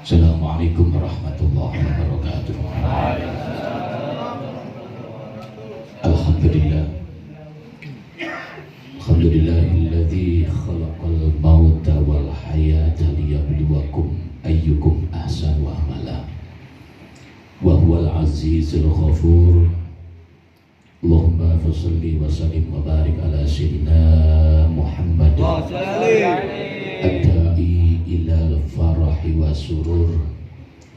Assalamualaikum warahmatullahi wabarakatuh. Alhamdulillah. Alhamdulillahilladzi khalaqal mauta wal hayata liyabluwakum ayyukum ahsanu amala. Wa huwal azizul ghafur. Allahumma shalli wa sallim wa barik ala sayyidina Muhammad. Ad-da'i ilal farahi wa surur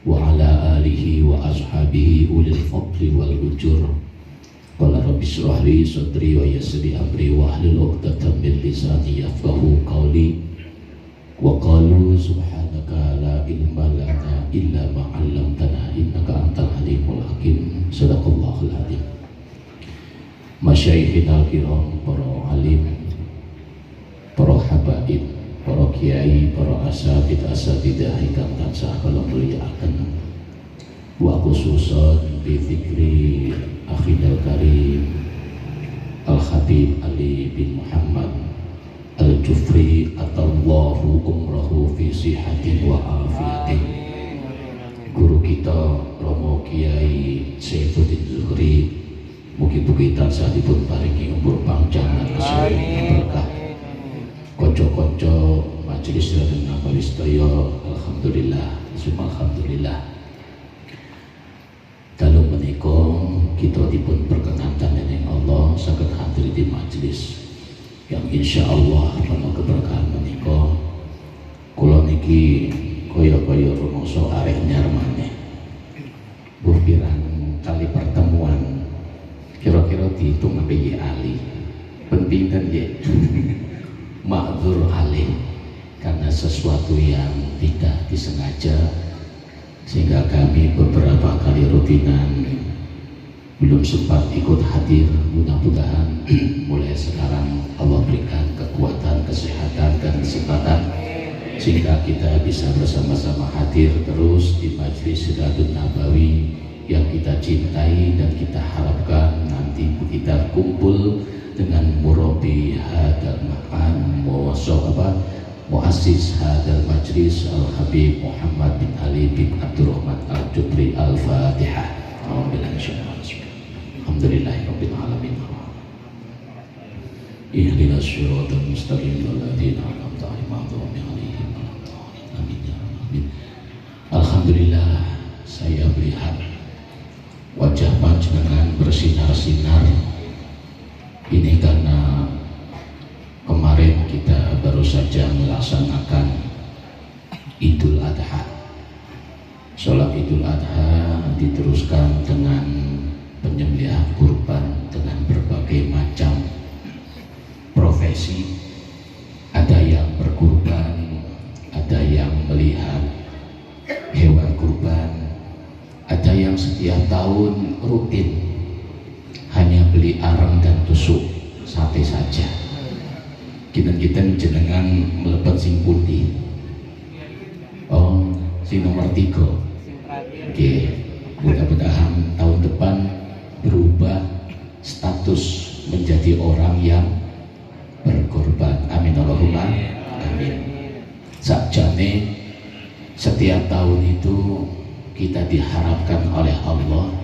wa ala alihi wa ashabihi ulil fadli wal ujur. Qala rabbi shrah li sadri wa yassir li amri wa hlul 'uqdatam min lisani yafqahu qawli. Wa qalu subhanaka la ilma lana illa ma 'allamtana innaka antal alimul hakim. Shadaqallahul azim. Masyayikhinal kiram, para alim, para habaib, para kiai, para asatidah ingkang tansah kula mulyakaken. Wa khususan bi dzikri akhil karim Al-Habib Ali bin Muhammad Al-Jufri atallahu umrahu fi sihatin wa afiatin. Guru kita Romo Kiai Saifuddin Zuhri, mugi-mugi tansah dipun paringi umur panjang lan kesehatan berkah. Konco-konco majelis Raden Nabawi sedaya, alhamdulillah, summa alhamdulillah. Dalu menika kita dipun perkenankan dening Allah saged hadir di majelis yang insyaallah penuh keberkahan menika. Kula niki kaya-kaya rumangsa arek nyar maneh. Buh pirang kali pertemuan kira-kira dihitung sampai ali. Penting kan ya. Ma'dzur alaih, karena sesuatu yang tidak disengaja sehingga kami beberapa kali rutinan belum sempat ikut hadir. Mudah-mudahan mulai sekarang Allah berikan kekuatan, kesehatan dan kesempatan sehingga kita bisa bersama-sama hadir terus di Majelis Radun Nabawi yang kita cintai dan kita harapkan nanti kita kumpul dengan murabi hadal makan muassis hadal majlis Al-Habib Muhammad bin Ali bin Abdurrahman Al-Jufri. Al-Fatihah. Alhamdulillahirabbil alamin. Ihdinas siratal mustaqim walladzina an'amta 'alaihim. Amin ya rabbal. Alhamdulillah, saya melihat wajah panjenengan bersinar-sinar. Ini karena kemarin kita baru saja melaksanakan Idul Adha. Sholat Idul Adha diteruskan dengan penyembelihan kurban dengan berbagai macam profesi. Ada yang berkurban, ada yang melihat hewan kurban, ada yang setiap tahun rutin hanya beli arang dan tusuk sate saja. Kita jenengan melebat sing pundi? Oh, sing nomor 3. Oke, mudah-mudahan tahun depan berubah status menjadi orang yang berkorban. Amin Allahumma amin. Sakjane setiap tahun itu kita diharapkan oleh Allah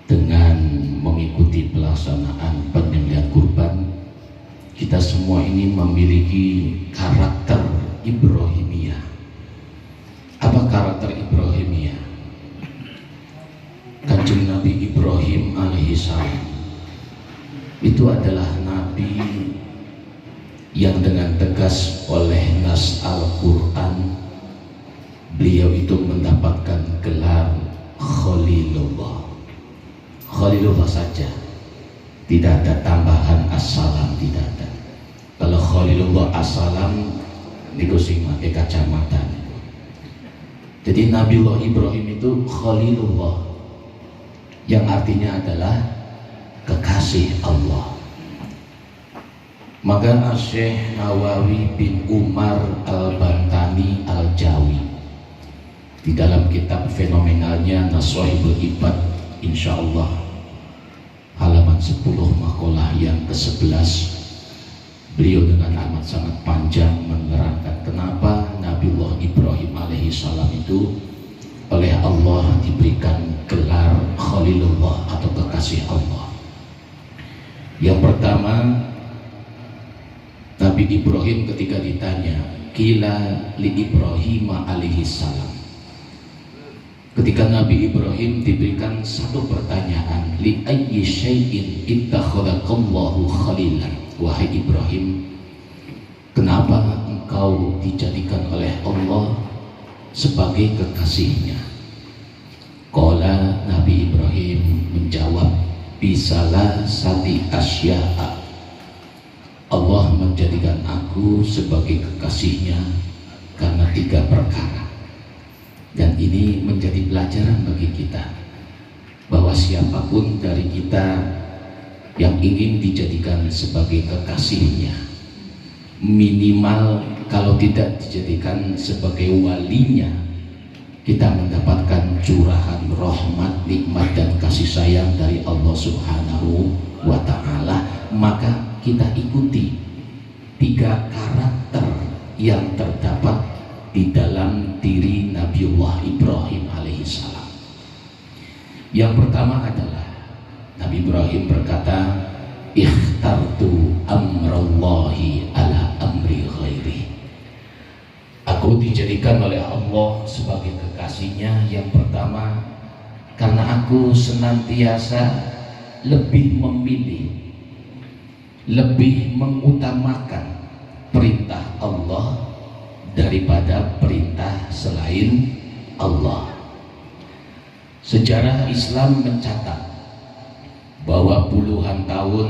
dengan mengikuti pelaksanaan penyembelihan kurban, kita semua ini memiliki karakter Ibrahimiyah. Apa karakter Ibrahimiyah? Kanjeng Nabi Ibrahim alaihissalam itu adalah nabi yang dengan tegas oleh nas Al-Quran beliau itu mendapatkan gelar Khalilullah. Khalilullah saja, tidak ada tambahan assalam, tidak ada. Kalau Khalilullah assalam niku sing make kacamata. Jadi Nabiullah Ibrahim itu Khalilullah yang artinya adalah kekasih Allah. Maka Syekh Nawawi bin Umar Al-Bantani Al-Jawi di dalam kitab fenomenalnya Naswaibul Ibad, insyaallah halaman 10 makalah yang ke-11, beliau dengan amat sangat panjang menerangkan kenapa Nabiullah Ibrahim alaihissalam itu itu oleh Allah diberikan gelar Khalilullah atau kekasih Allah. Yang pertama, Nabi Ibrahim ketika ditanya, Qila li Ibrahim alaihi salam. Ketika Nabi Ibrahim diberikan satu pertanyaan, li ayyi syai'in ittakhadhakallahu khalilan. Wahai Ibrahim, kenapa engkau dijadikan oleh Allah sebagai kekasihnya? Qala, Nabi Ibrahim menjawab, bisalah sati asya'a. Allah menjadikan aku sebagai kekasihnya karena 3 perkara. Dan ini menjadi pelajaran bagi kita bahwa siapapun dari kita yang ingin dijadikan sebagai kekasihnya, minimal kalau tidak dijadikan sebagai walinya, kita mendapatkan curahan rahmat, nikmat dan kasih sayang dari Allah Subhanahu wa ta'ala. Maka kita ikuti 3 karakter yang terdapat di dalam diri Nabiullah Ibrahim alaihissalam. Yang pertama adalah Nabi Ibrahim berkata, ikhtartu amrallahi ala amri ghairi. Aku dijadikan oleh Allah sebagai kekasihnya. Yang pertama, karena aku senantiasa lebih memilih, lebih mengutamakan perintah Allah daripada perintah selain Allah. Sejarah Islam mencatat bahwa puluhan tahun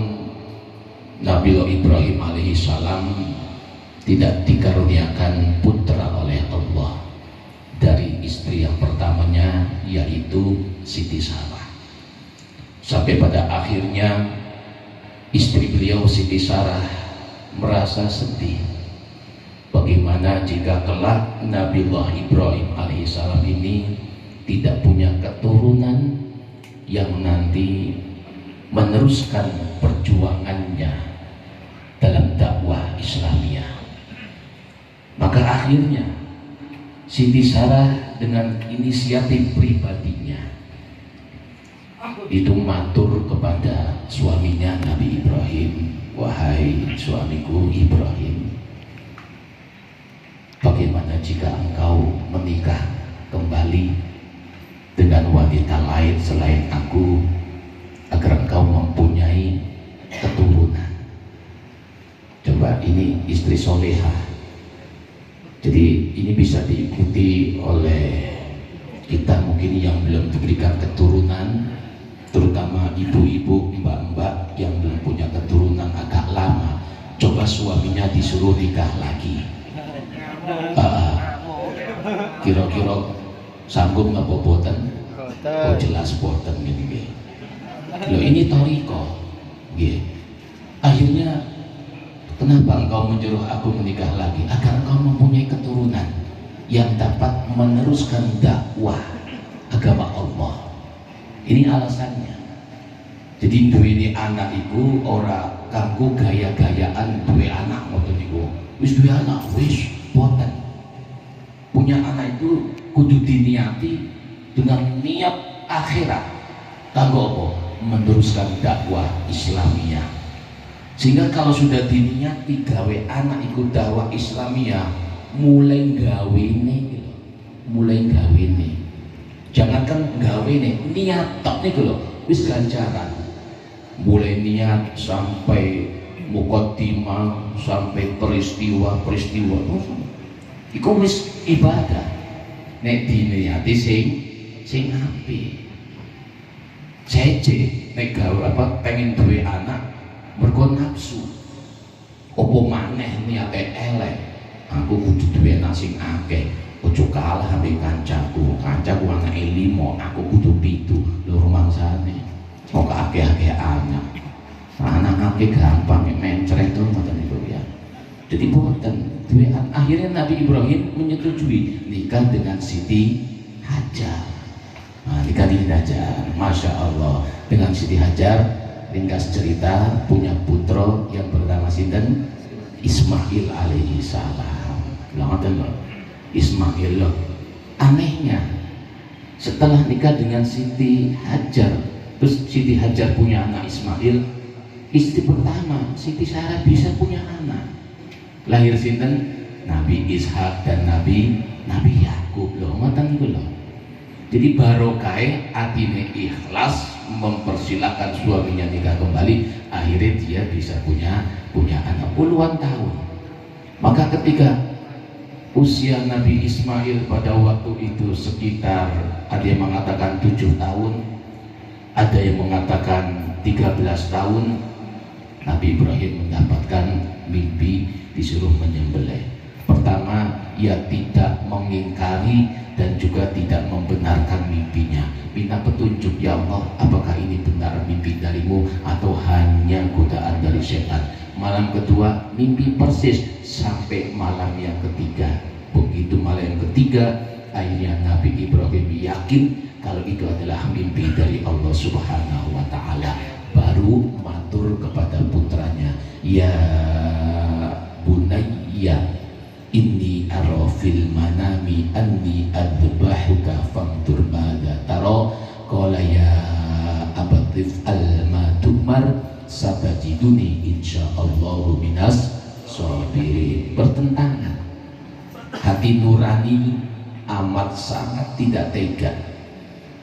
Nabi Ibrahim alaihissalam tidak dikaruniakan putra oleh Allah dari istri yang pertamanya, yaitu Siti Sarah. Sampai pada akhirnya istri beliau Siti Sarah merasa sedih. Bagaimana jika kelak Nabiullah Ibrahim alaihissalam ini tidak punya keturunan yang nanti meneruskan perjuangannya dalam dakwah Islamiyah. Maka akhirnya Siti Sarah dengan inisiatif pribadinya itu matur kepada suaminya Nabi Ibrahim, wahai suamiku Ibrahim, bagaimana jika engkau menikah kembali dengan wanita lain selain aku, agar engkau mempunyai keturunan. Coba, ini istri soleha. Jadi ini bisa diikuti oleh kita mungkin yang belum diberikan keturunan, terutama ibu-ibu, mbak-mbak yang belum punya keturunan agak lama. Coba suaminya disuruh nikah lagi, kira-kira sanggup nggak boboten? Oh jelas boten gini. Loh, ini toriko. Akhirnya kenapa engkau menyuruh aku menikah lagi? Agar engkau mempunyai keturunan yang dapat meneruskan dakwah agama Allah. Ini alasannya. Jadi duwe anak iku ora kanggo gaya-gayaan duwe anak ngoten niku. Wis duwe anak wis boten. Punya anak itu kudu diniati dengan niat akhirat. Kanggo apa? Meneruskan dakwah Islamiyah. Sehingga kalau sudah diniati gawe anak ikut dakwah Islamiyah, mulai gawene gitu. Mulai gawene. Jangankan gawene, niat tok niku lho, wis ganjaran. Mulai niat sampai mukaddimah, sampai peristiwa-peristiwa. Iku wis ibadah. Nek diniati sing apik. Cece nek gawe apa pengen duwe anak mergo nafsu. Opo maneh niate elek. Aku kudu duwe anak sing akeh. Ojo kalah ambek kancaku. Kancaku anake 5, aku kudu 7. Lho rumangsane. Kok akeh-akeh anak. Anak akeh gampang mencret to ngoten niku ya. Jadi boten duwe akhirnya Nabi Ibrahim menyetujui nikah dengan Siti Hajar. Nah, nikah di Hajar, Masya Allah, dengan Siti Hajar. Ringkas cerita punya putra yang bernama sinten? Ismail alaihi salam. Langoten lho. Ismail lho. Anehnya, setelah nikah dengan Siti Hajar, terus Siti Hajar punya anak Ismail, istri pertama Siti Sarah bisa punya anak. Lahir sinten? Nabi Ishak dan Nabi Yakub loh, ngoten niku loh. Jadi barokah atine ikhlas mempersilahkan suaminya nikah kembali, akhirnya dia bisa punya anak puluhan tahun. Maka ketika usia Nabi Ismail pada waktu itu sekitar, ada yang mengatakan 7 tahun, ada yang mengatakan 13 tahun, Nabi Ibrahim mendapatkan mimpi disuruh menyembelih. Pertama, ia tidak mengingkari dan juga tidak membenarkan mimpinya. Minta petunjuk, ya Allah, apakah ini benar mimpi darimu atau hanya godaan dari setan. Malam kedua mimpi persis sampai malam yang ketiga. Begitu malam yang ketiga, akhirnya Nabi Ibrahim yakin kalau itu adalah mimpi dari Allah Subhanahu wa Ta'ala. Baru matur kepada putranya, ya bunayya inni ara fil manami anni adbahuka fantur madza tara. Qala ya abatif al ma tumar satajiduni insyaallahu minas sabirin. Bertentangan. Hati nurani amat sangat tidak tega.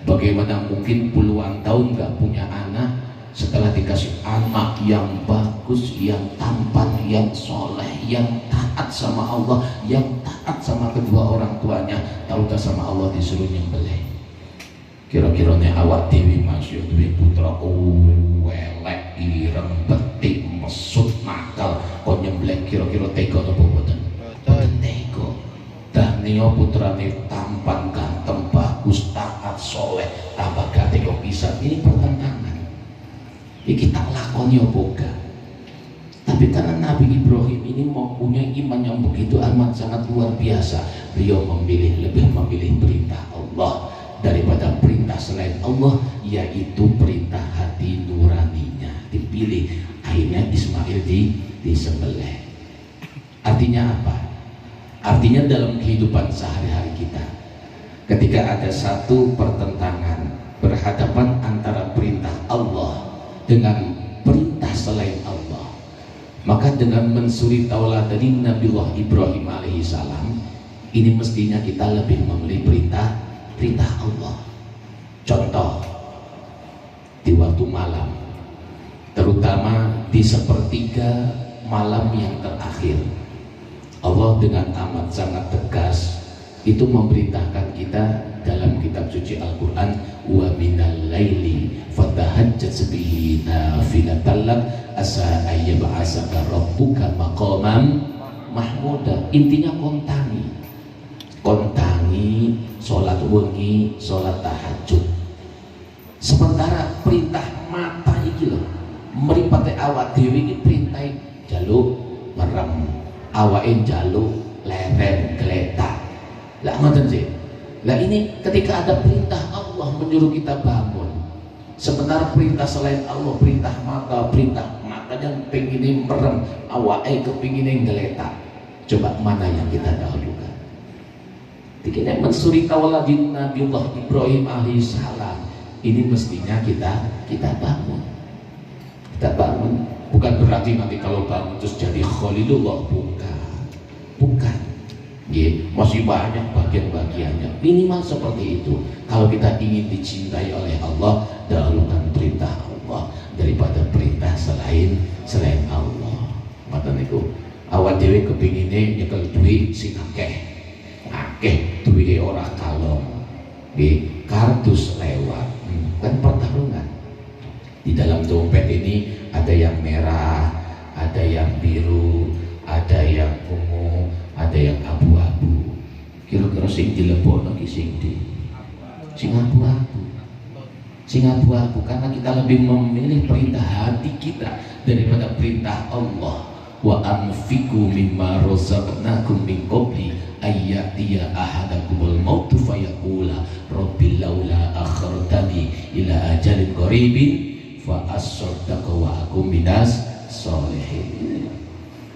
Bagaimana mungkin puluhan tahun gak punya anak, setelah dikasih anak yang bagus, yang tampan, yang soleh, yang taat sama Allah, yang taat sama kedua orang tuanya, tahu tak sama Allah disuruh nyembelih. Kira-kira awak dewi masih duwe putra welek, ireng, betik, mesut, nakal, kok nyembelih kira-kira tega atau boten? Boten tega. Dah nio putrane tampan, ganteng, bagus, taat, soleh, tambah gak tega pisan. Ini pertentangan. Iki tak lakoni apa. Tapi karena Nabi Ibrahim ini mempunyai iman yang begitu amat sangat luar biasa, beliau lebih memilih perintah Allah daripada perintah selain Allah, yaitu perintah hati nuraninya dipilih. Akhirnya Ismail disembelih. Artinya apa? Artinya dalam kehidupan sehari-hari kita, ketika ada satu pertentangan berhadapan antara perintah Allah dengan perintah selain Allah, maka dengan mensuri tauladani Nabiullah Ibrahim alaihissalam, ini mestinya kita lebih memilih perintah Allah. Contoh, di waktu malam, terutama di sepertiga malam yang terakhir, Allah dengan amat sangat tegas itu memerintahkan kita dalam kitab suci Al-Quran, wa minal laili fatahajjat bihi nafilatan lak asa ayyab'asaka rabbuka maqaman mahmuda. Intinya kontangi sholat wengi, sholat tahajud. Sementara perintah mata iki lho, mripate awak dhewe iki perintah jaluk merem, awake jaluk leren geletak. Lah ngoten sih. Lah ini ketika ada perintah Allah menyuruh kita bangun, sementara perintah selain Allah, perintah matanya pengen merem, awake kepingin geletak. Coba mana yang kita dahulukan? Kita mensuri tauladin Nabiullah Ibrahim alaihissalam, ini mestinya kita bangun. Kita bangun bukan berarti nanti kalau bangun terus jadi Khalilullah, bukan. Masih banyak bagian-bagiannya. Minimal seperti itu. Kalau kita ingin dicintai oleh Allah, dahulukan perintah Allah daripada perintah selain Allah. Mata niku awak dhewe kepingine nyekel duit sing akeh duwite ora kalong. Nggih, kardus lewat. Kan pertarungan. Di dalam dompet ini ada yang merah, ada yang biru, ada yang ungu, ada yang abu-abu. Kira-kira sing dilebokno ki sing abu-abu karena kita lebih memilih perintah hati kita daripada perintah Allah. Wa anfiqu mimma razaqnakum min qabli ayyatiya ahadakumul mautu fayaqula rabbil laula akhartani ila ajalin qaribin fa asaddaqa wa akum minas sholihin.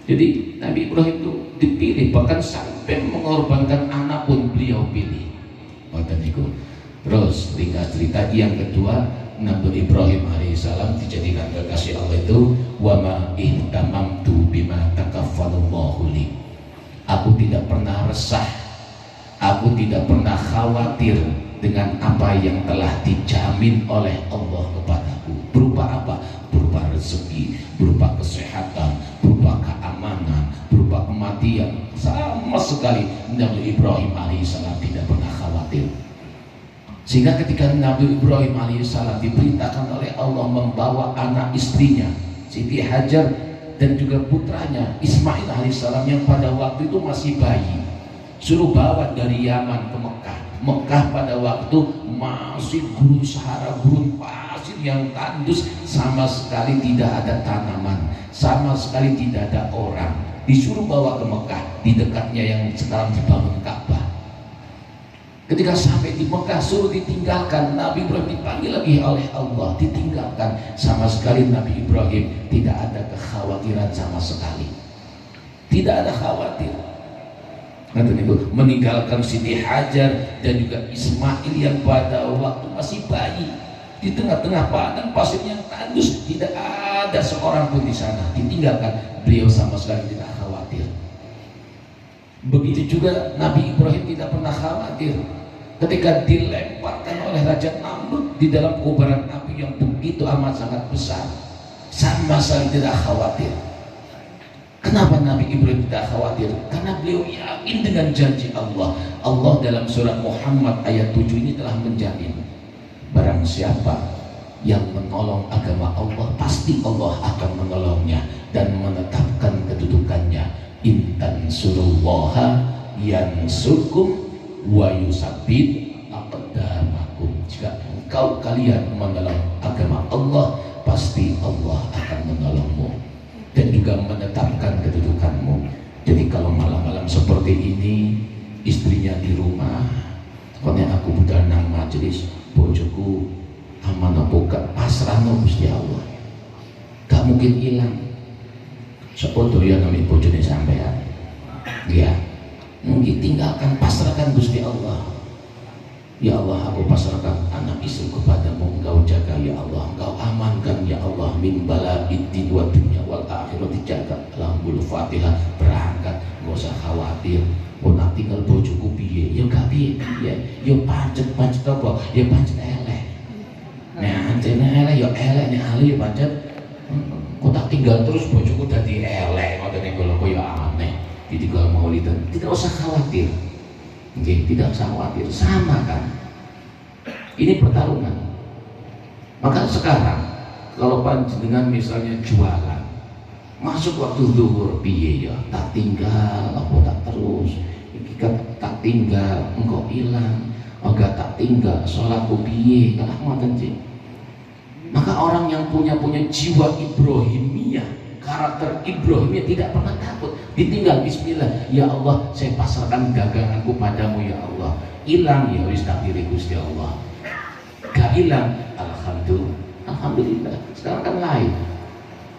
Jadi Nabi Ibrahim itu dipilih, bahkan sampai mengorbankan anak pun beliau pilih. Ngoten niku. Terus ringkas cerita yang kedua, Nabi Ibrahim alaihissalam dijadikan kekasih Allah itu wa ma ihtamamtu bima takaffalallahu li. Aku tidak pernah resah, aku tidak pernah khawatir dengan apa yang telah dijamin oleh Allah kepadaku. Berupa apa? Berupa rezeki, berupa kesehatan, berupa keamanan, berupa kematian. Sama sekali Nabi Ibrahim alaihissalam tidak pernah khawatir. Sehingga ketika Nabi Ibrahim alaihissalam diperintahkan oleh Allah membawa anak istrinya Siti Hajar dan juga putranya Ismail alaihissalam yang pada waktu itu masih bayi, suruh bawa dari Yaman ke Mekah. Mekah pada waktu masih gurun sahara, gurun pasir yang tandus, sama sekali tidak ada tanaman, sama sekali tidak ada orang. Disuruh bawa ke Mekah, di dekatnya yang sekarang dibangun Ka'bah. Ketika sampai di Mekah suruh ditinggalkan, Nabi Ibrahim dipanggil lagi oleh Allah, ditinggalkan. Sama sekali Nabi Ibrahim tidak ada kekhawatiran sama sekali, tidak ada khawatir. Meninggalkan Siti Hajar dan juga Ismail yang pada waktu masih bayi di tengah-tengah padang pasir yang tandus, tidak ada seorang pun di sana, ditinggalkan. Beliau sama sekali tidak khawatir. Begitu juga Nabi Ibrahim tidak pernah khawatir ketika dilemparkan oleh Raja Namrud di dalam kobaran api yang begitu amat sangat besar, sama sekali tidak khawatir. Kenapa Nabi Ibrahim tidak khawatir? Karena beliau yakin dengan janji Allah. Allah dalam surat Muhammad ayat 7 ini telah menjamin, barang siapa yang menolong agama Allah, pasti Allah akan menolongnya dan menetapkan kedudukannya. Intan surullaha yansurkum wa yusabbit aqdamakum. Jika engkau kalian menolong agama Allah, pasti Allah akan menolongmu dan juga menetapkan kedudukanmu. Jadi kalau malam-malam seperti ini istrinya di rumah, konek aku budal nang majelis, bojoku aman apa gak, pasrahno Gusti Allah, gak mungkin hilang. Sapa doyan nami bojone sampean, ya mungkin tinggalkan, pasrahkan Gusti Allah. Ya Allah, aku pasrahkan anak istri kepadamu, engkau jaga ya Allah, engkau amankan ya Allah, min bala'id din wa dunya wal akhirat, dijaga. Alhamdulillah, Fatihah, berangkat, gak usah khawatir. Kok nak tinggal bojoku piye, ya gak piye, ya pancet apa, ya pancet elek. Nah, anjene elek ya elek, nek ali ya pancet. Kok tak tinggal terus bojoku dadi elek, ngoten niku lho, ya aneh. Ditinggal maulidan, tidak usah khawatir. Oke, tidak usah khawatir, sama kan? Ini pertarungan. Maka sekarang kalau panjenengan misalnya jualan, masuk waktu zuhur piye ya, tak tinggal apa tak terus, iki tak tinggal engkau hilang, enggak tak tinggal sholatku piye, kalah ngoten sih. Maka orang yang punya jiwa Ibrahimiyah, karakter Ibrahimnya tidak pernah takut. Ditinggal bismillah, ya Allah saya pasrahkan daganganku padamu ya Allah. Hilang ya wis takdir Gusti Allah, gak hilang alhamdulillah. Sekarang kan lain,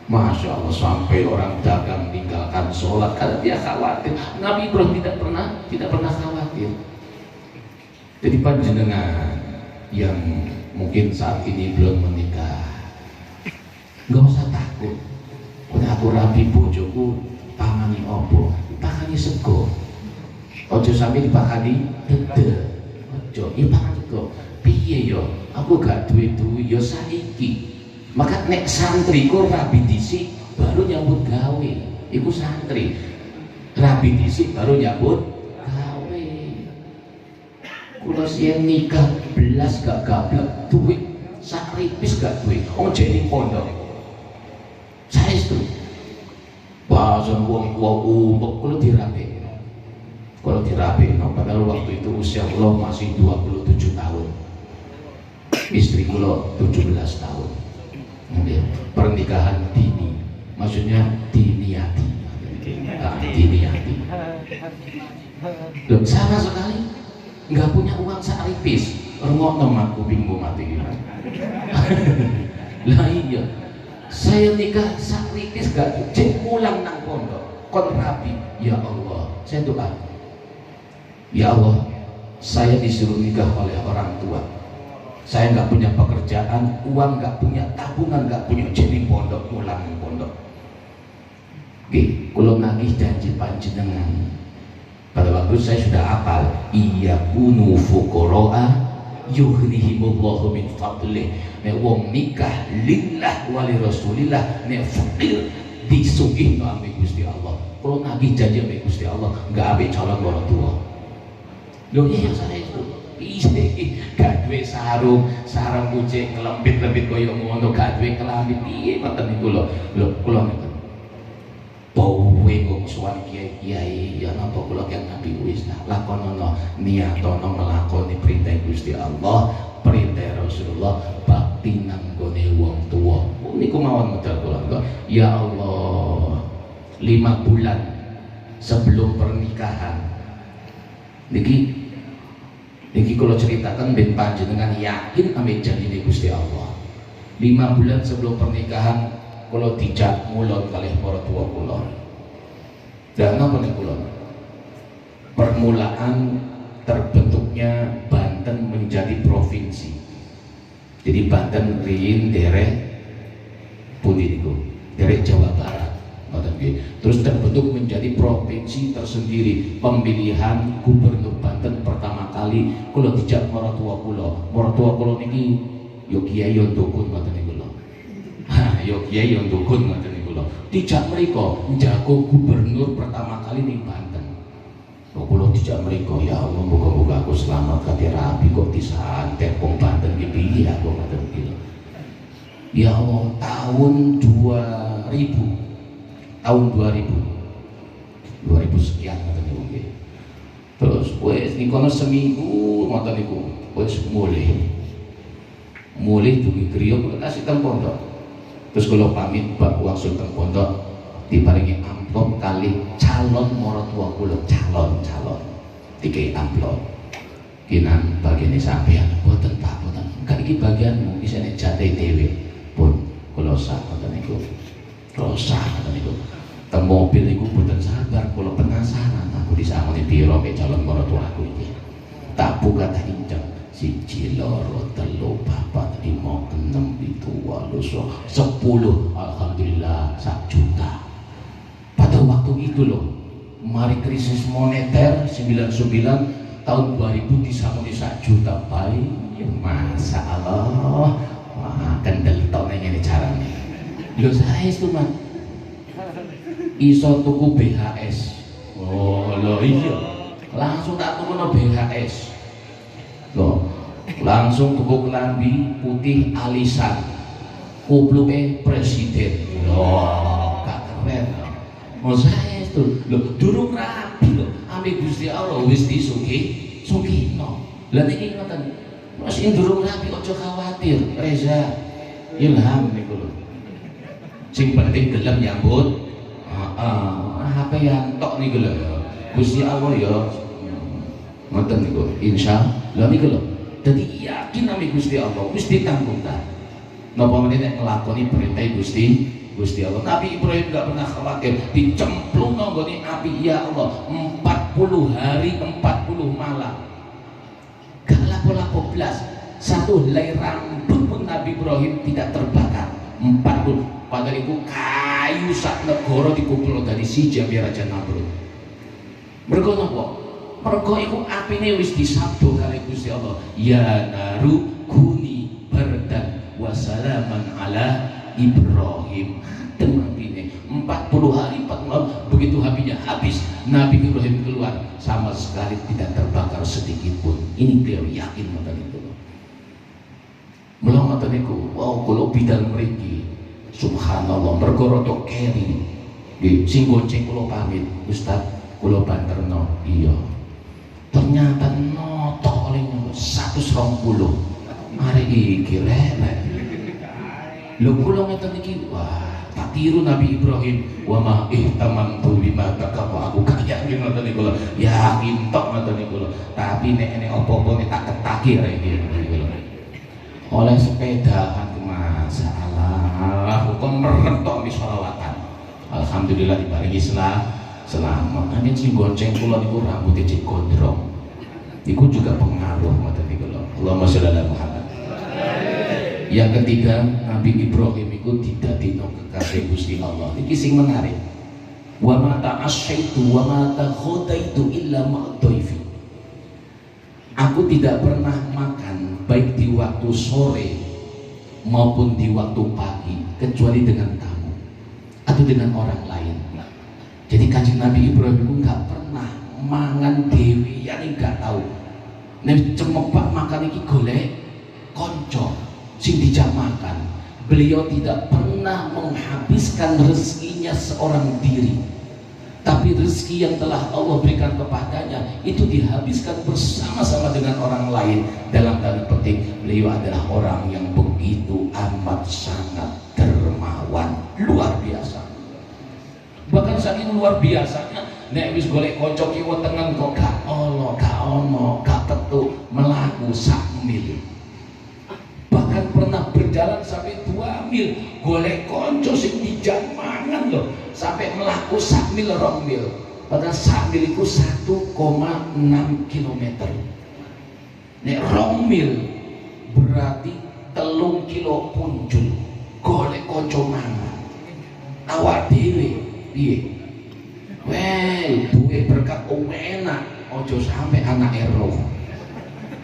Masya Allah, sampai orang dagang meninggalkan sholat karena dia khawatir. Nabi Ibrahim tidak pernah khawatir. Jadi panjenengan yang mungkin saat ini belum menikah, gak usah takut. Aku rabi bojoku pangani opo, pangani sego. Ojo sampe dipakani dede. Ojo, ya pangan sego. Piye yo? Aku gak duwe-duwe yo saiki. Maka nek santriku rabi dhisik baru nyambut gawe. Iku santri. Rabi dhisik baru nyambut gawe. Kula sing nikah belas gak gablek duit sak ripis gak duwe. Ojo ning pondok. Saya itu bahasa wong tua umpuk kalau dirapi, padahal waktu itu usia kula masih 27 tahun, istri kula 17 tahun. Pernikahan dini, maksudnya diniati. Loh, sama sekali nggak punya uang saripis, rengok aku bingung mati gimana. Lah iya, saya nikah saripis gak cek mulang nang pondok kon rapi. Ya Allah, saya doa, ya Allah saya disuruh nikah oleh orang tua. Saya nggak punya pekerjaan, uang nggak punya, tabungan nggak punya, jadi pondok mulang pondok. Oke, kalau nagih janji panjenengan, pada waktu saya sudah hafal, iya kunu fuqara'a yughnihimullahu min fadlih. Nek wong nikah lillah wali rasulillah, nek fakir disugih ambek Gusti Allah. Kalau nagih janji ambek Gusti Allah, nggak ambek calon orang tua. Loh iya saya itu bisa gak duwe sarung kucing kelempit-lempit koyo ngono, gak duwe kelambi piye ngoten niku lho. Lho kula niku bawe kok suwan kiai-kiai ya napa kula kang nabi wis lakonono niatono nglakoni perintah Gusti Allah, perintah Rasulullah, bakti nang gone wong tuwa. Niku mawon modal kula. Ya Allah, 5 bulan sebelum pernikahan niki kalau ceritakan ben panjenengan yakin ambek janjine Gusti Allah. 5 bulan sebelum pernikahan kalau dijak mulon kalih para tua kula. Dan napa niku kula? Permulaan terbentuknya Banten menjadi provinsi. Jadi Banten riyin derek pundi niku? Derek Jawa Barat. Terus terbentuk menjadi provinsi tersendiri. Pemilihan gubernur Banten pertama kali kula dijak maratua kula niki yo kiai yo dukun ngoten niku lho. Ha yo kiai yo dukun ngoten niku lho. Dijak mriko njago gubernur pertama kali ning Banten. Kula dijak mriko, ya Allah muga-muga aku selamat kate rabi kok disantet wong Banten iki piye aku ngoten iki lho. Ya Allah, tahun 2000 sekian ngoten niku nggih. Terus wis nikono seminggu ngoten niku wis mulih dugi griya kula kasih teng pondok. Terus kula pamit bab langsung teng pondok diparingi amplop kali calon maratua kula, calon dikai amplop. Kinan bagene sampean boten Pak, boten. Kan iki bagianmu isine jatah dhewe. Pun kula sak ngoten niku. Rosa ngoten niku. Teng mobil niku boten sabar, kula penasaran aku disangoni piro mek calon maratua aku iki. Tak buka tak inceng 1 loro 3 4 5 6 7 8 10, alhamdulillah 1 juta. Pada waktu itu loh, mari krisis moneter 99 tahun 2000 disangoni 1 juta bayi. Ya masa Allah, wah kendel tok nang ngene carane. Lho saya itu man iso tuku BHS. Oh lho iya, langsung tak tuku no BHS loh, langsung tuku kelambi putih alisan kupluke presiden. Loh gak keren. Oh saya itu loh durung rapi loh ambek Gusti Allah wis disugihno. Lah niki ngoten masih durung rapi aja khawatir Reza Ilham niku lho. Sing penting gelem nyambut HP yang tok niku lho Gusti Allah ya ngoten niku insyaallah niku lho. Dadi yakin nami Gusti Allah wis ditanggung ta. Napa meneh nek nglakoni perintah Gusti Allah. Nabi Ibrahim gak pernah khawatir dicemplung nang gone api. Ya Allah 40 hari 40 malam gak lapo-lapo blas, satu helai rambut pun Nabi Ibrahim tidak terbakar. 40 padahal itu kayu sak negara dikumpul dari siji Raja Namrud. Mergo napa? Mergo iku apine wis disabdo kali Gusti Allah. Ya naru kuni bardan wa salaman ala Ibrahim. Adem apine 40 hari 40 malam. Begitu apinya habis, Nabi Ibrahim keluar sama sekali tidak terbakar sedikit pun. Ini beliau yakin ngoten itu. Mula ngoten niku, wow kula bidal mriki subhanallah mergo rada keri. Nggih, sing gonceng kula pamit, Ustaz, kula banterno. Iya. Ternyata noto oleh 120. Mari iki rek. Lho kula ngeten iki, wah, tak tiru Nabi Ibrahim. Wa ma ihtamantu bima takaba aku kaya ngoten niku lho. Yakin tok ngoten niku lho. Tapi nek apa-apa nek tak ketaki rek iki niku lho. Oleh sepedaan ke masalah hukum merentok di sholawatan. Alhamdulillah diparingi selamat. Amin sing gonceng kula niku rambutnya cek gondrong. Iku juga pengaruh ngoten niku lho. Allahumma sholli ala Muhammad. Yang ketiga, Nabi Ibrahim itu didadekno kekasih Gusti Allah. Iki sing menarik. Wa ma ta'asyaitu wa ma taghadaitu illa ma'dhaifi. Aku tidak pernah makan baik di waktu sore maupun di waktu pagi kecuali dengan tamu atau dengan orang lain. Jadi Kanjeng Nabi Ibrahim itu nggak pernah mangan dewi, yang nggak tahu. Nek cemepak makan iki golek konco sing dijak makan. Beliau tidak pernah menghabiskan rezekinya seorang diri, tapi rezeki yang telah Allah berikan kepadanya itu dihabiskan bersama-sama dengan orang lain. Dalam tanda petik, beliau adalah orang yang begitu amat sangat dermawan, luar biasa. Bahkan saking luar biasanya, nek wis golek kanca kiwa tengen kok gak ono, gak petu melaku sak mil. Bahkan pernah berjalan sampai 2 mil golek kanca sing dijak mangan lho, sampai melaku sak mil 2 mil. Padahal sak mil itu 1,6 km. Nek 2 mil berarti 3 kilo punjul golek kanca mangan. Awak dhewe piye? Weh, duwe berkat enak, ojo sampai anak roh.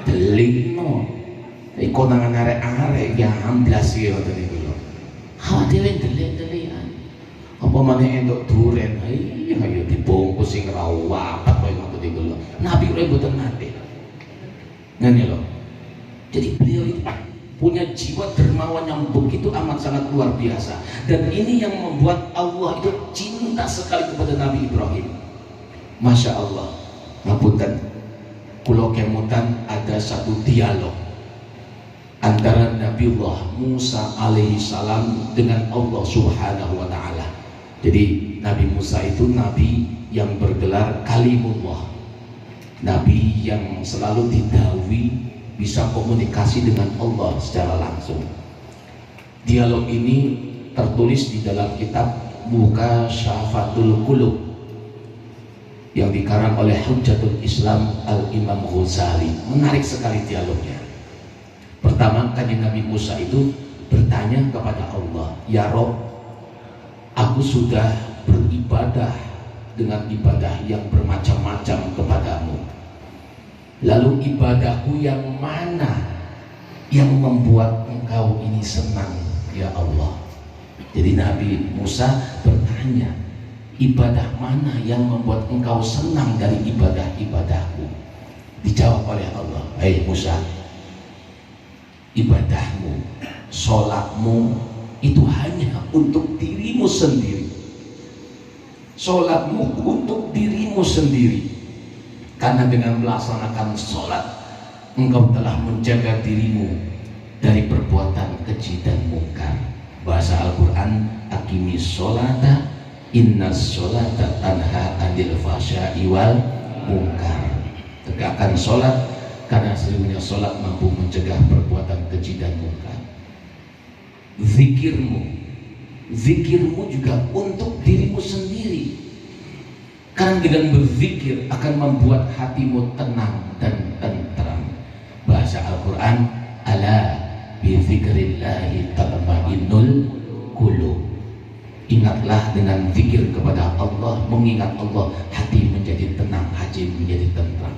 Delingno. Iku nang arek-arek ya amblas ya ngoten niku lho. Ha dhewe deling-delingan. Apa maneh entuk duren, ayo dibungkus sing ra wapat koyo ngoten niku lho. Nabi ora mboten nate. Ngene lho. Jadi beliau itu punya jiwa dermawan yang begitu amat sangat luar biasa, dan ini yang membuat Allah itu cinta sekali kepada Nabi Ibrahim. Masya Allah. Ngapunten, kula kemutan ada satu dialog antara Nabiullah Musa alaihi salam dengan Allah subhanahu wa ta'ala. Jadi Nabi Musa itu nabi yang bergelar Kalimullah, nabi yang selalu didhawuhi bisa komunikasi dengan Allah secara langsung. Dialog ini tertulis di dalam kitab Mukasyafatul Qulub yang dikarang oleh Hujjatul Islam Al-Imam Ghazali. Menarik sekali dialognya. Pertama, Kanjeng Nabi Musa itu bertanya kepada Allah, "Ya Rob, aku sudah beribadah dengan ibadah yang bermacam-macam kepadamu. Lalu ibadahku yang mana yang membuat engkau ini senang, ya Allah?" Jadi Nabi Musa bertanya, ibadah mana yang membuat engkau senang dari ibadah-ibadahku? Dijawab oleh Allah, "Hei Musa, ibadahmu, sholatmu itu hanya untuk dirimu sendiri. Sholatmu untuk dirimu sendiri. Karena dengan melaksanakan sholat, engkau telah menjaga dirimu dari perbuatan keji dan mungkar." Bahasa Al-Quran, "Aqimis sholata, inna sholata tanha anil fahsya'i wal mungkar." Tegakkan sholat, karena sesungguhnya sholat mampu mencegah perbuatan keji dan mungkar. Zikirmu juga untuk dirimu sendiri. Karena dengan berzikir akan membuat hatimu tenang dan tentram. Bahasa Al-Quran, "Ala bi dzikrillahi tatma'innul qulub." Ingatlah dengan zikir kepada Allah, mengingat Allah, hati menjadi tenang, hati menjadi tentram.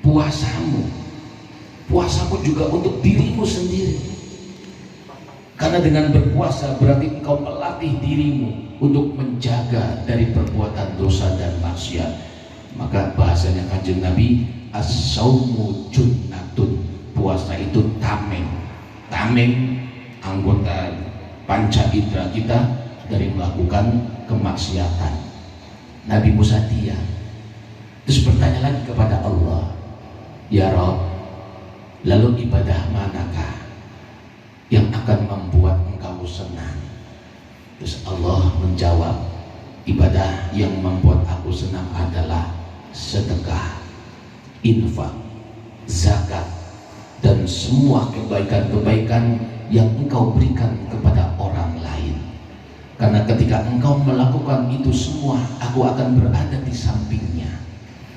Puasamu juga untuk dirimu sendiri. Karena dengan berpuasa berarti engkau melatih dirimu untuk menjaga dari perbuatan dosa dan maksiat. Maka bahasanya Kanjeng Nabi, "As-saumu junnatun." Puasa itu tameng. Tameng anggota panca indera kita dari melakukan kemaksiatan. Nabi Musa diam, terus bertanya lagi kepada Allah, "Ya Rob, lalu ibadah manakah yang akan membuat engkau senang?" Terus Allah menjawab, "Ibadah yang membuat aku senang adalah sedekah, infak, zakat, dan semua kebaikan-kebaikan yang engkau berikan kepada orang lain. Karena ketika engkau melakukan itu semua, aku akan berada di sampingnya.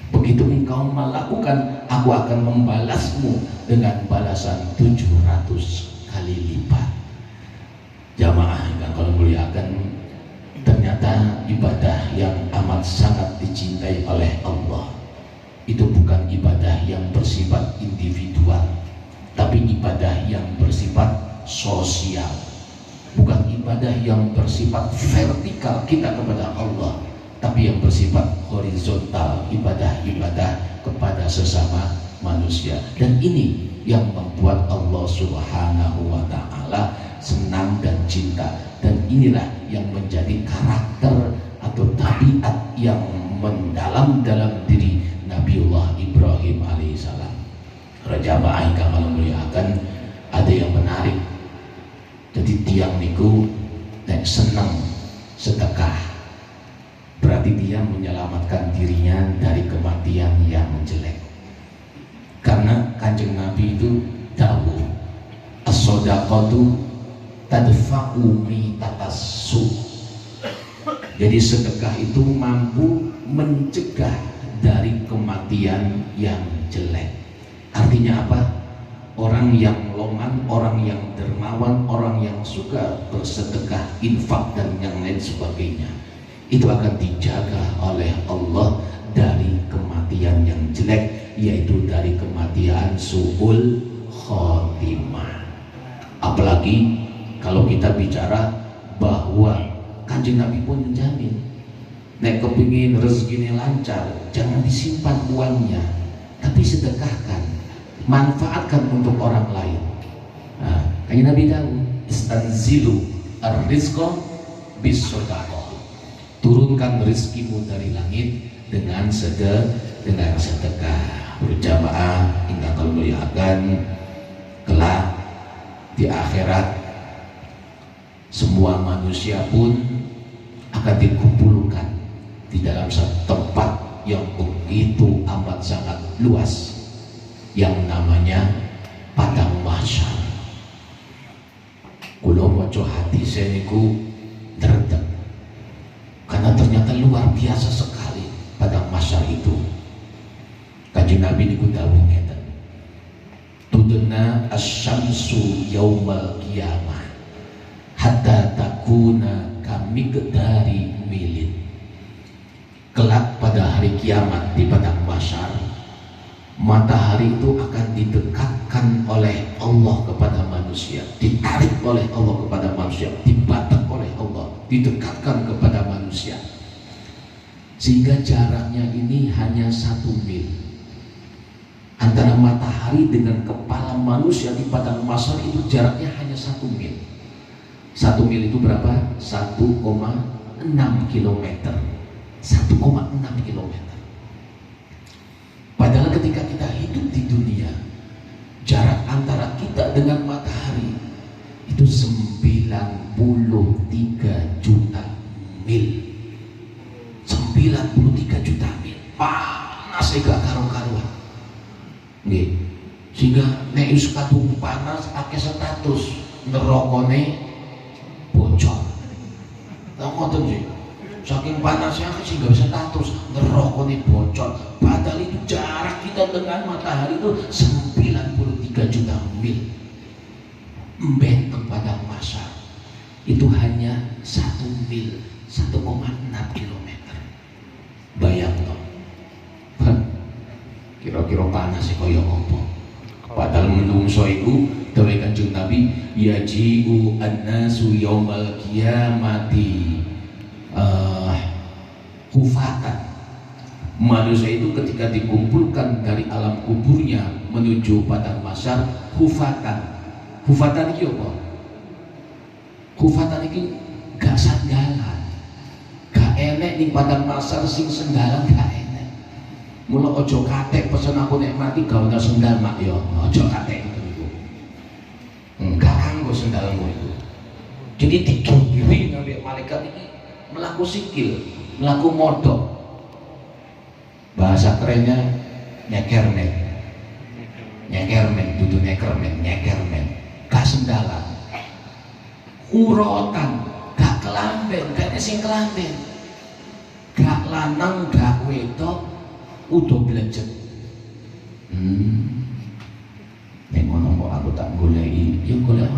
Begitu engkau melakukan, aku akan membalasmu dengan balasan 700 kali lipat. Jamaah yang kalau muliakan, ternyata ibadah yang amat sangat dicintai oleh Allah itu bukan ibadah yang bersifat individual, tapi ibadah yang bersifat sosial. Bukan ibadah yang bersifat vertikal kita kepada Allah, tapi yang bersifat horizontal, ibadah-ibadah kepada sesama manusia. Dan ini yang membuat Allah Subhanahu wa ta'ala senang dan cinta. Dan inilah yang menjadi karakter atau tabiat yang mendalam dalam diri Nabiullah Ibrahim alaihissalam. Jamaah ingkang muliakan, ada yang menarik. Jadi tiang niku nek senang sedekah, berarti dia menyelamatkan dirinya dari kematian yang jelek. Karena Kanjeng Nabi itu dawuh, as-shadaqatu tadfa'u mitatassu. Jadi sedekah itu mampu mencegah dari kematian yang jelek. Artinya apa? Orang yang loman, orang yang dermawan, orang yang suka bersedekah, infak dan yang lain sebagainya, itu akan dijaga oleh Allah dari kematian yang jelek, yaitu dari kematian su'ul khotimah. Apalagi kalau kita bicara bahwa Kanjeng Nabi pun menjamin, nek kepingin rezekinya lancar, jangan disimpan uangnya, tapi sedekahkan, manfaatkan untuk orang lain. Nah, Kanjeng Nabi tahu, istanzilu ar-rizqa bis-shadaqah. Turunkan rezekimu dari langit dengan sedekah. Berjamaah hingga kalau muliakan, kelak di akhirat semua manusia pun akan dikumpulkan di dalam satu tempat yang begitu amat sangat luas, yang namanya padang mahsyar. Kula maca hadis niku dredeg, karena ternyata luar biasa sekali padang mahsyar itu. Kanjeng Nabi niku dawuh ngeten, tudna asy-syamsu yaumal qiyamah hatta takuna kamigdari milin. Kelak pada hari kiamat di padang mahsyar, matahari itu akan didekatkan oleh Allah kepada manusia, ditarik oleh Allah kepada manusia, dibatak oleh Allah, didekatkan kepada manusia, sehingga jaraknya ini hanya 1 mil antara matahari dengan kepala manusia di padang mahsyar. Itu jaraknya hanya 1 mil. 1 mil itu berapa? 1,6 kilometer. 1,6 kilometer. Padahal ketika kita hidup di dunia, jarak antara kita dengan matahari itu 93 juta mil. 93 juta mil. Panas gak karu-karuan. Nggih. Sehingga nek wis kadung panas akeh status nerokone bocor. Tahu ngoten sih. Saking panasnya sehingga bisa status nerokone bocor. Padahal itu jarak kita dengan matahari itu 93 juta mil. Mbenteng padang mahsyar itu hanya 1 mil, 1,6 kilometer. Bayang toh. Kira-kira panas sih kaya apa? Padahal menungso iku dawuh Kanjeng Nabi, yaji'u an-nasu yaumal qiyamati hufatan. Manusia itu ketika dikumpulkan dari alam kuburnya menuju padang mahsyar hufatan. Hufatan iki apa? Hufatan iki gak sandhalan. Gak enek ning padang mahsyar sing sandhalan gak enek. Mula ojo katek pesen aku nek mati gawe sendal mak yo. Ojo katek itu niku. Enggak kanggo sendalmu itu. Jadi dikiri ngambek malaikat iki melaku sikil, melaku modok. Bahasa kerennya nyekermen. Nyekermen, dudu nyekermen, nyekermen. Gak sendalan. Urotan, gak kelamben, gak sing kelamben. Gak lanang, gak wedok, udah belajar. Nek ngono kok aku tak goleki, ya golek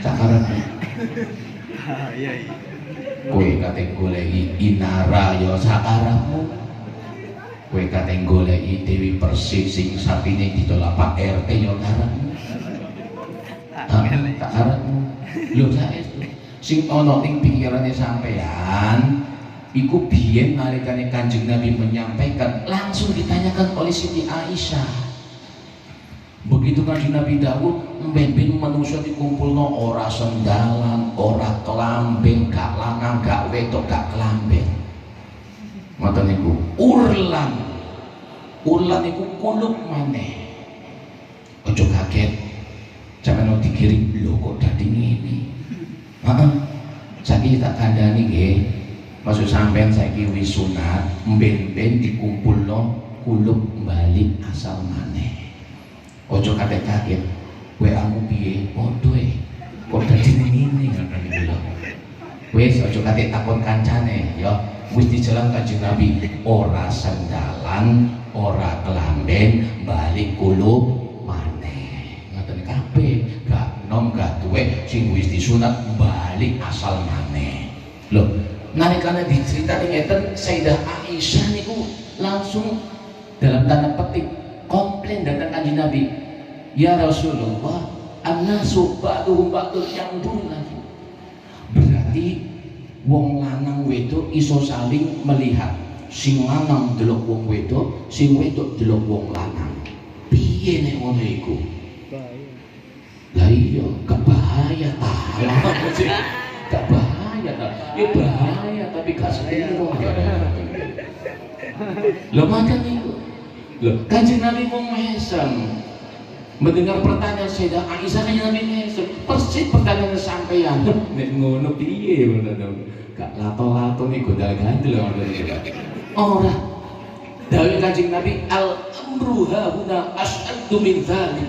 sakarane. Iya. Kowe kate goleki Inara ya sakarepmu. Kowe kate goleki Dewi Persik sing sapine ditolak Pak RT ya karepmu. Tak karepmu. Lho saestu sing ana ing pikirane sampean iku biyen nalikane Kanjeng Nabi menyampaikan langsung ditanyakan oleh Siti Aisyah. Begitu Kanjeng Nabi dawuh ben-ben manusia dikumpulno ora sendalan, ora kelamben, gak lanang, gak wedok, gak kelamben. Ngoten niku. Urlan. Urlan iku kulub maneh. Ojo kaget. Sampeyan dikirim lho kok dadi ngene. Heeh. Saiki tak kandhani nggih. Maksud sampean saiki wis sunat, ben-ben dikumpulno kulub balik asal maneh. Ojo kaget-kaget, WA-mu piye? Podo kok dadi ngene ngoten iki lho. Wis ojo kaget takon kancane ya. Wis dijelang Kanjeng Nabi, ora sendalan, ora kelamben, balik kulub maneh. Ngoten kabeh, gak nom gak tuwek sing wis disunat balik asal maneh. Lho, nalikane diceritani ngeten Sayyidah Aisyah niku langsung dalam tanda petik komplain datang Kanjeng Nabi, ya Rasulullah, annasu ba'duhum ba'dun yang dulu lagi. Berarti wong lanang wedok iso saling melihat. Sing lanang delok wong wedok, sing wedok delok wong lanang. Piye nek ngono iku? Lah iya, gak bahaya ta. Gak bahaya ta. Ya bahaya tapi gak setiro. Lho makan iku. Loh, Kanjeng Nabi wong mesem mendengar pertanyaan Sayyidah Aisyah, Kanjeng Nabi mesem persis pertanyaan sampeyan. Nek ngono piye ngono. Gak lato-lato nih gondal-gandel ngono. Ora. Dawuh Kanjeng Nabi, al-amru hauna asyaddu min dzalik.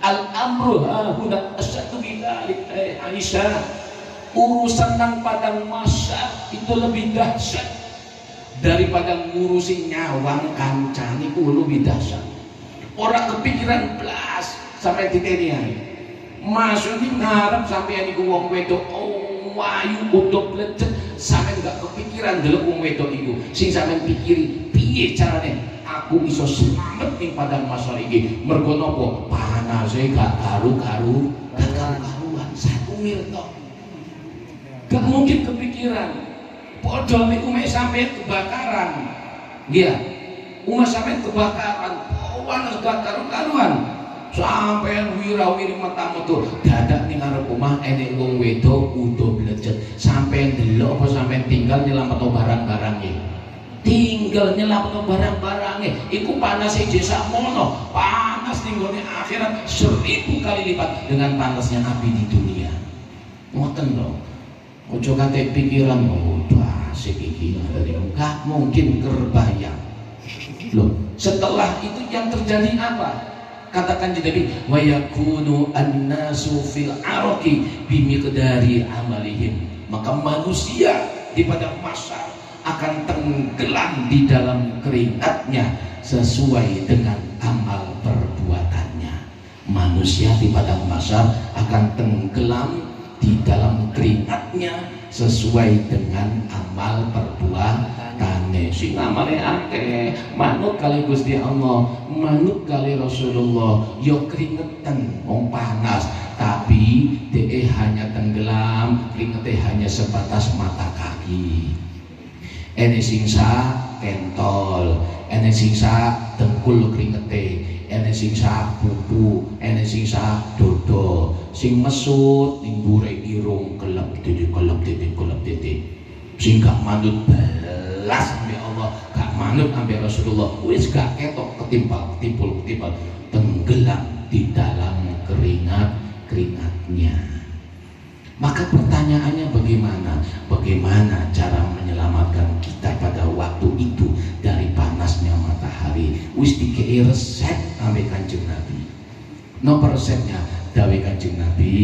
Al-amru hauna asyaddu min dzalik. Aisyah, urusan nang padang mahsyar itu lebih dahsyat daripada ngurusi nyawang kancane ku luwih dahsyat. Ora kepikiran blas sampai diteni ae. Maksudnya ngarep sampeyan iku wong wedok wayu utuh blecet, sampeyan gak kepikiran delok wong wedok iku. Sing sampeyan pikiri piye carane aku iso slamet ning padang mahsyar iki. Mergo napa? Panase gak karu-karuan, satu mirto. Gak mungkin kepikiran. Podol niku mek sampeyan kebakaran. Iya. Umah sampeyan kebakaran, panas gak karu-karuan. Sampeyan wirawiri mata-metu dadak ning arep omah enek wong wedok udo blecet. Sampeyan delok apa sampeyan tinggal nyelametno barang-barange. Tinggal nyelametno barang-barange. Iku panas siji sakmono, panas ning gone akhirat 1000 kali lipat dengan panasnya api di dunia. Ngoten lho. Ojo kate pikiran asik iki dari muka mungkin kerbayang. Loh, setelah itu yang terjadi apa? Katakan jadi wa yakunu annasu fil araqi bimiqdari amalihim. Maka manusia di padang mahsyar akan tenggelam di dalam keringatnya sesuai dengan amal perbuatannya. Manusia di padang mahsyar akan tenggelam di dalam keringatnya sesuai dengan amal perbuatannya. Sing amale akeh, manut kali Gusti Allah, manut kali Rasulullah, yo keringetan wong panas, tapi dhek hanya tenggelam, keringete hanya sebatas mata kaki. Ene sing sak kentol, ene sing sak dengkul keringete, ene sing sak pupu, ene sing sak dodo, sing mesut ning mbure irung kelep titik. Sing gak manut belas ambek Allah, gak manut ambek Rasulullah, wis gak ketok ketimpal tenggelam di dalam keringatnya. Maka pertanyaannya bagaimana? Bagaimana cara menyelamatkan kita pada waktu itu dari panasnya matahari? Wis dikei resep ambek Kanjeng Nabi. Nomor resepnya dawuh Kanjeng Nabi,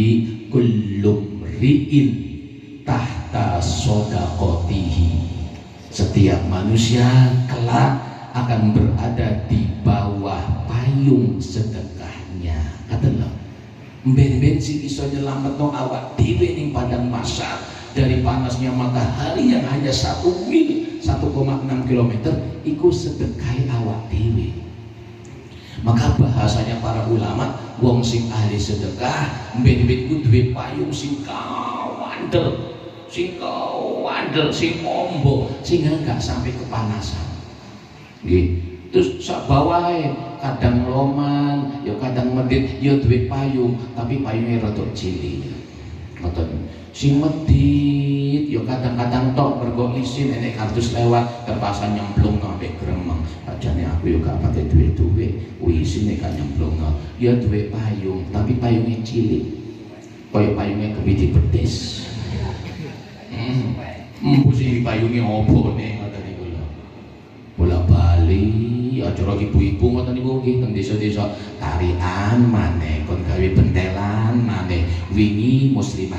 kullum ri'in tahta sodakotihi. Setiap manusia kelak akan berada di bawah payung sedekahnya. Kata lo, ben-ben sing iso nyelametno awak dhewe ning padang mahsyar dari panasnya matahari yang hanya 1 mil 1,6 km iku sedekahi awak dhewe. Maka bahasanya para ulama, wong sing ahli sedekah ben-ben ku duwe payung sing kawandel, sing ombo sehingga enggak sampai kepanasan. Nggih. Terus sak bawahe kadang loman, ya kadang medit, ya duwe payung, tapi payungnya rada cilik. Ngoten. Sing medit ya kadang-kadang tok mergo isin enek kartus lewat terpaksa nyemplung sampai gremeng. Ajane aku ya gak pate duwe-duwe. Isine gak nyemplung. Ya duwe payung, tapi payungnya cilik. Kaya payungnya kebiji betis. Sing payungnya opo nih ngoten niku lho. Bola-bali acara ibu-ibu ngoten niku nggih teng desa-desa tarian maneh kon gawe bentelan maneh wingi muslimat